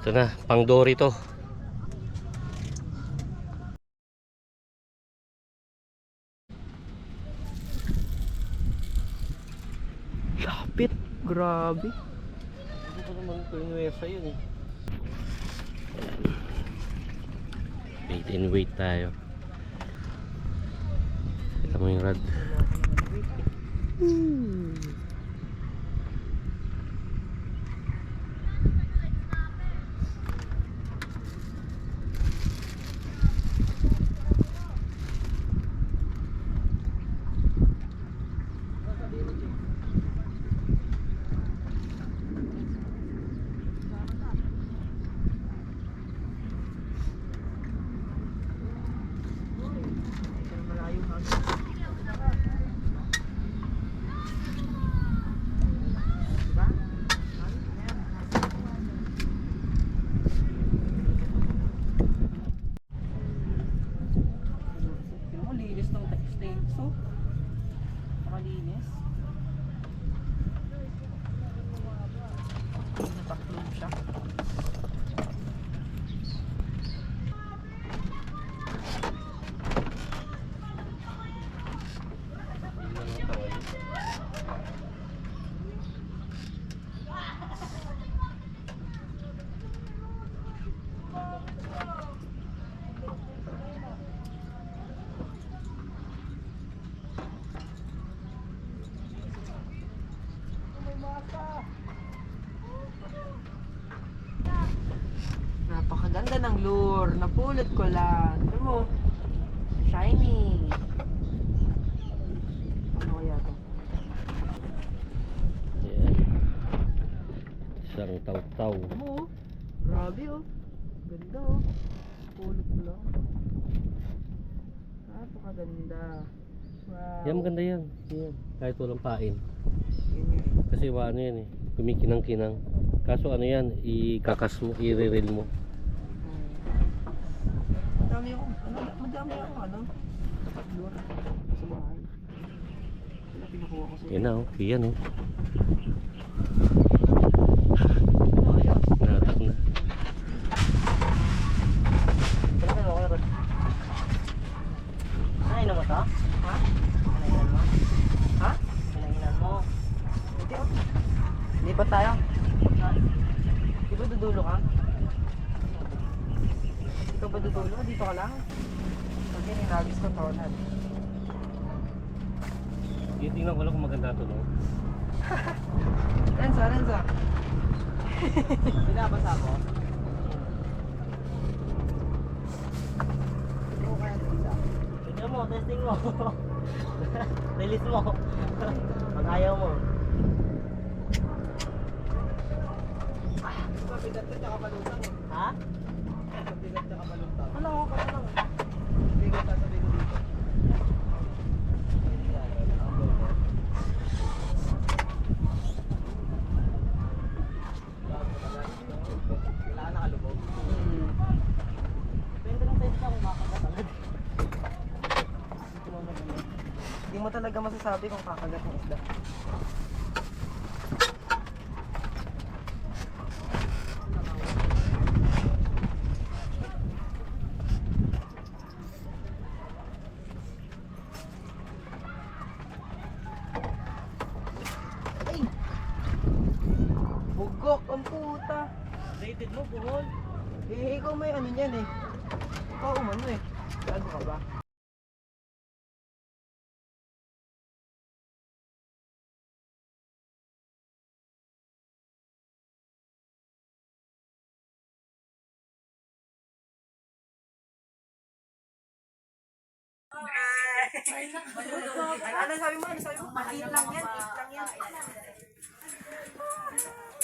Ito na, pang dory to. Lapit, grabe. Hindi ko naman pinuwesa yun eh. Wait and wait tayo. Kita mo yung rod. Linis ng textile so makalinis. Nataklog siya. Napakaganda ng lure. Napulot ko lang. Ano mo? Shiny. Ano kaya to? Ayan. Isang taw-taw. Oo. Grabe oh. Ganda oh. Pulot ko lang. Napakaganda. Wow. Yan, maganda yan. Yan. Kahit walang pain. Yun yun. Kasi ano yan eh, kumikinang-kinang. Kaso ano yan, ikakas mo, i-reel mo. Madami yung lure sa bahay. Sila pinukuha ko sila. Yan na oh, yan oh. Ayos. Natak na. Kailangan mo kayo. Kainan mo to? Ha? Kainan mo? Ha? Kainan mo? Hindi oh. Lipat tayo. Di ba dudulo ka? Ikaw ba dudulo? Dito ka lang? Kasi ninagis ko tonad. Tingnan ko lang kung maganda to, no? Renzo, Renzo. Binabasa ko? Ano kaya ito isa? Tignan mo, testing mo. Release mo. Pag ayaw mo. Mabigat ka tsaka malutang eh. Ha? Mabigat tsaka malutang. Ano ako ka lang. Bigat sasabi ko dito. Kailangan nakalubog. Depende ng test ka kung makagat agad. Hindi mo talaga masasabi kung kakagat ng isda. Ay! Bugok ang puta. Rated mo, buhol. Eh, ikaw may ano niyan eh. Ikaw umano eh. Gago ka ba? Ano sabi mo? Ano sabi mo? Eat lang yan. Eat lang yan.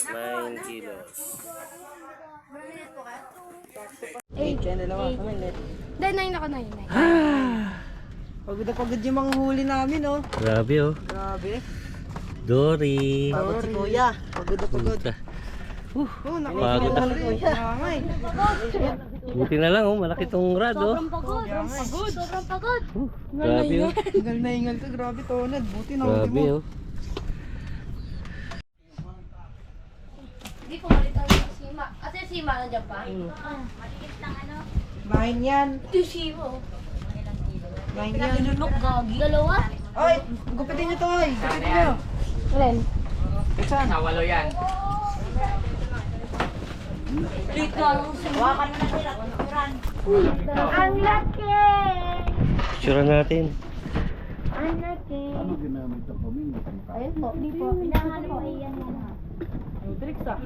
9 kilos. Eight. Yan, dalawa. Kumalit. Hindi, 9 ako, 9. Pagod na pagod yung mga huli namin, oh. Grabe oh. Grabe. Dory. Pagod si kuya. Pagod na pagod. Puta. Oh, Pagod nakapagod na. na kuya. Mamay. Buti na lang oh, malaki tong rod oh. Sobrang pagod. Grabe oh. Ingal na ingal to. Grabe, tonad. Buti na huli Grabe mo. oh. Hindi ko malitaw yung sima. Ate, yung sima, nandiyan pa? Main yan. Ito yung sima. Main yan. Nilunok, gagi. Dalawa? Oy, gupitin nyo to, oy. Gupitin nyo. Alin? Saan? Late na lang sima. Ang laki! Picture natin. Ang laki. Ano ginamit ang pamilya? Ayun po. Hindi po. Pinahan po. Iyan yan. Tricks ah.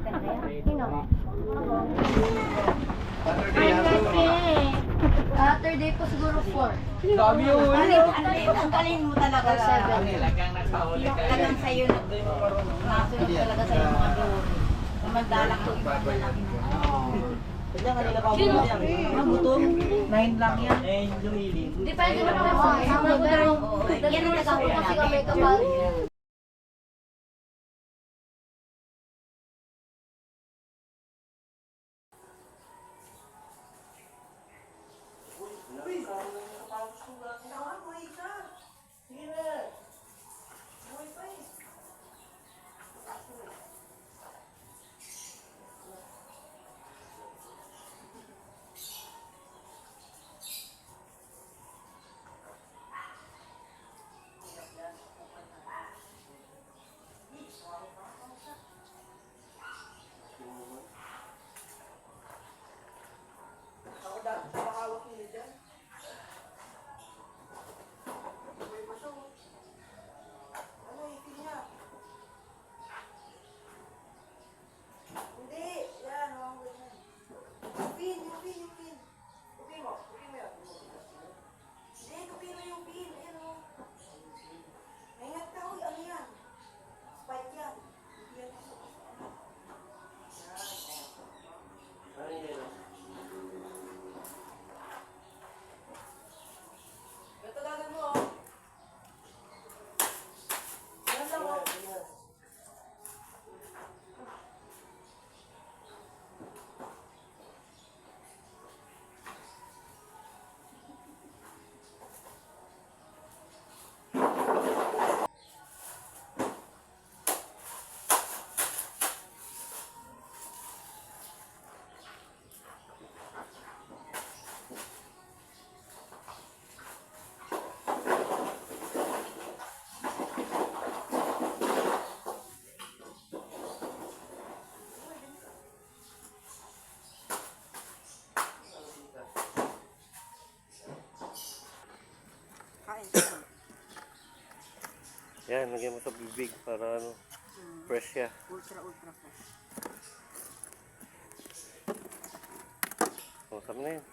Sino? Ang laki. Saturday po siguro 4. Dami yung huli. Ang galing mo talaga. 7. Talagang sa'yo nasunod talaga sa'yo mga doon. Samantalang ang iba lalaki na. Kaya kanina pa mo yan. Ang gutom. 9 lang yan. Eh, lumilim. Depende na po sa sama, pero Yan ang nagkakaroon kasi kami kapag Yan, lagyan mo sa bibig para ano, fresh siya. Ultra fresh. O, sama na yan.